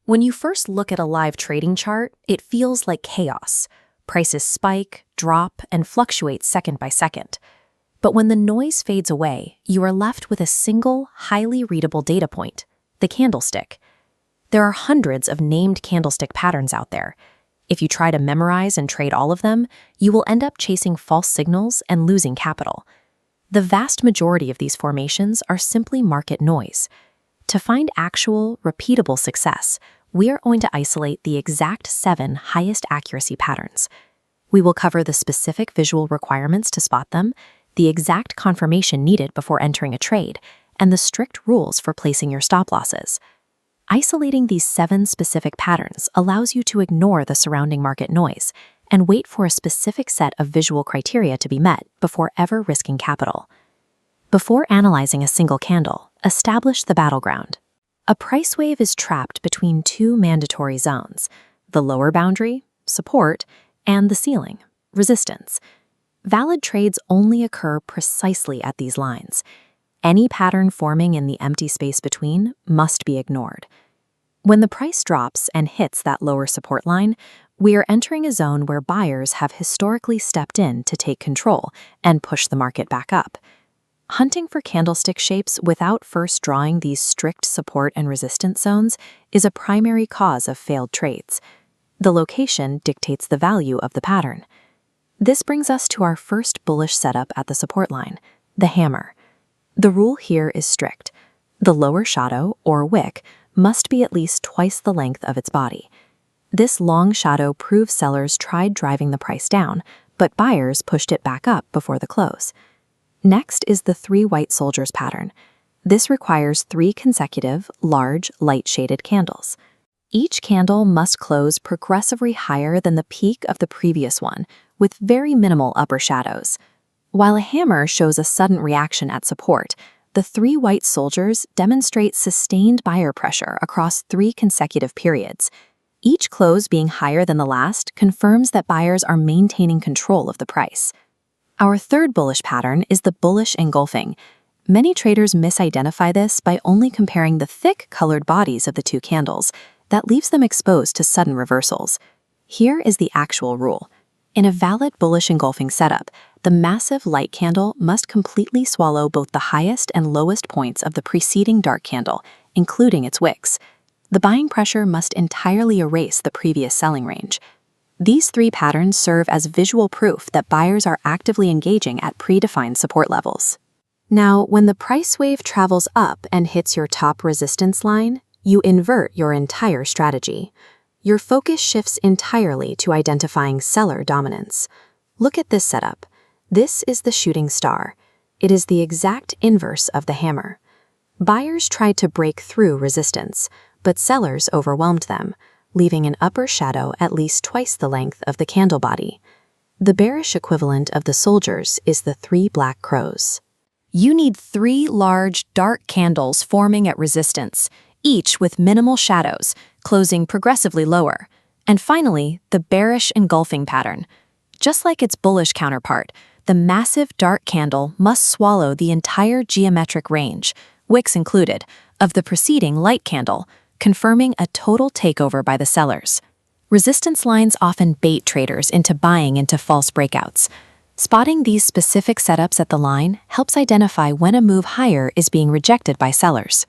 When you first look at a live trading chart, it feels like chaos. Prices spike, drop, and fluctuate second by second. But when the noise fades away, you are left with a single, highly readable data point, the candlestick. There are hundreds of named candlestick patterns out there. If you try to memorize and trade all of them, you will end up chasing false signals and losing capital. The vast majority of these formations are simply market noise. To find actual, repeatable success, we are going to isolate the exact 7 highest accuracy patterns. We will cover the specific visual requirements to spot them, the exact confirmation needed before entering a trade, and the strict rules for placing your stop losses. Isolating these 7 specific patterns allows you to ignore the surrounding market noise and wait for a specific set of visual criteria to be met before ever risking capital. Before analyzing a single candle, establish the battleground. A price wave is trapped between 2 mandatory zones, the lower boundary, support, and the ceiling, resistance. Valid trades only occur precisely at these lines. Any pattern forming in the empty space between must be ignored. When the price drops and hits that lower support line, we are entering a zone where buyers have historically stepped in to take control and push the market back up. Hunting for candlestick shapes without first drawing these strict support and resistance zones is a primary cause of failed trades. The location dictates the value of the pattern. This brings us to our first bullish setup at the support line, the hammer. The rule here is strict. The lower shadow, or wick, must be at least twice the length of its body. This long shadow proves sellers tried driving the price down, but buyers pushed it back up before the close. Next is the 3 white soldiers pattern. This requires 3 consecutive, large, light-shaded candles. Each candle must close progressively higher than the peak of the previous one, with very minimal upper shadows. While a hammer shows a sudden reaction at support, the 3 white soldiers demonstrate sustained buyer pressure across 3 consecutive periods. Each close being higher than the last confirms that buyers are maintaining control of the price. Our third bullish pattern is the bullish engulfing. Many traders misidentify this by only comparing the thick colored bodies of the 2 candles. That leaves them exposed to sudden reversals. Here is the actual rule. In a valid bullish engulfing setup, the massive light candle must completely swallow both the highest and lowest points of the preceding dark candle, including its wicks. The buying pressure must entirely erase the previous selling range. These 3 patterns serve as visual proof that buyers are actively engaging at predefined support levels. Now, when the price wave travels up and hits your top resistance line, you invert your entire strategy. Your focus shifts entirely to identifying seller dominance. Look at this setup. This is the shooting star. It is the exact inverse of the hammer. Buyers tried to break through resistance, but sellers overwhelmed them, leaving an upper shadow at least twice the length of the candle body. The bearish equivalent of the soldiers is the 3 black crows. You need 3 large, dark candles forming at resistance, each with minimal shadows, closing progressively lower. And finally, the bearish engulfing pattern. Just like its bullish counterpart, the massive dark candle must swallow the entire geometric range, wicks included, of the preceding light candle, confirming a total takeover by the sellers. Resistance lines often bait traders into buying into false breakouts. Spotting these specific setups at the line helps identify when a move higher is being rejected by sellers.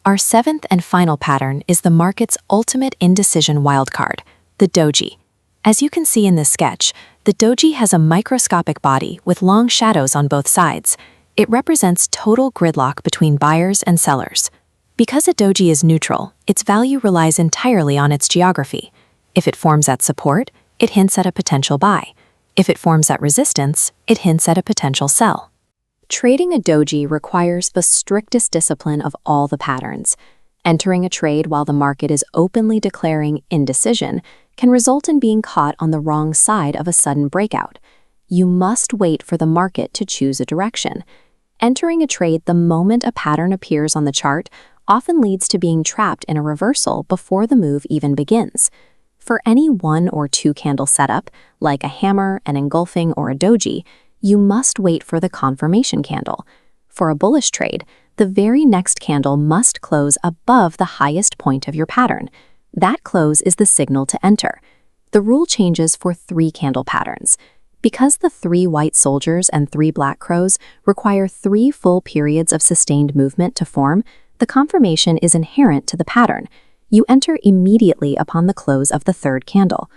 Our 7th and final pattern is the market's ultimate indecision wildcard, the Doji. As you can see in this sketch, the Doji has a microscopic body with long shadows on both sides. It represents total gridlock between buyers and sellers. Because a Doji is neutral, its value relies entirely on its geography. If it forms at support, it hints at a potential buy. If it forms at resistance, it hints at a potential sell. Trading a Doji requires the strictest discipline of all the patterns. Entering a trade while the market is openly declaring indecision can result in being caught on the wrong side of a sudden breakout. You must wait for the market to choose a direction. Entering a trade the moment a pattern appears on the chart often leads to being trapped in a reversal before the move even begins. For any 1 or 2 candle setup, like a hammer, an engulfing, or a Doji, you must wait for the confirmation candle. For a bullish trade, the very next candle must close above the highest point of your pattern. That close is the signal to enter. The rule changes for 3 candle patterns. Because the 3 white soldiers and 3 black crows require 3 full periods of sustained movement to form, the confirmation is inherent to the pattern. You enter immediately upon the close of the 3rd candle.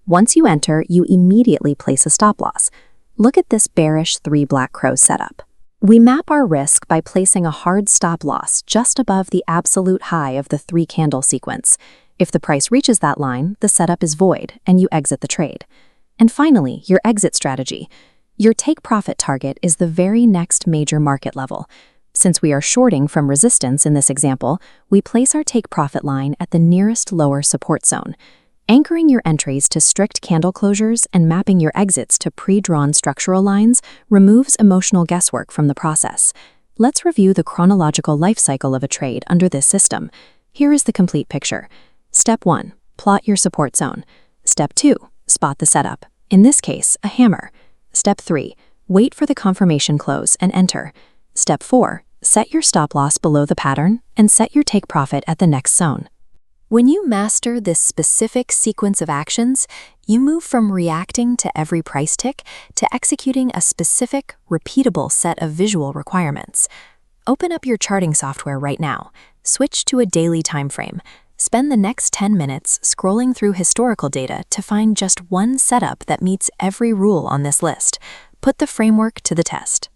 Once you enter, you immediately place a stop loss. Look at this bearish 3 black crows setup. We map our risk by placing a hard stop loss just above the absolute high of the 3 candle sequence. If the price reaches that line, the setup is void and you exit the trade. And finally, your exit strategy. Your take profit target is the very next major market level. Since we are shorting from resistance in this example, we place our take profit line at the nearest lower support zone. Anchoring your entries to strict candle closures and mapping your exits to pre-drawn structural lines removes emotional guesswork from the process. Let's review the chronological life cycle of a trade under this system. Here is the complete picture. Step 1. Plot your support zone. Step 2. Spot the setup. In this case, a hammer. Step 3. Wait for the confirmation close and enter. Step 4. Set your stop loss below the pattern and set your take profit at the next zone. When you master this specific sequence of actions, you move from reacting to every price tick to executing a specific, repeatable set of visual requirements. Open up your charting software right now. Switch to a daily time frame. Spend the next 10 minutes scrolling through historical data to find just one setup that meets every rule on this list. Put the framework to the test.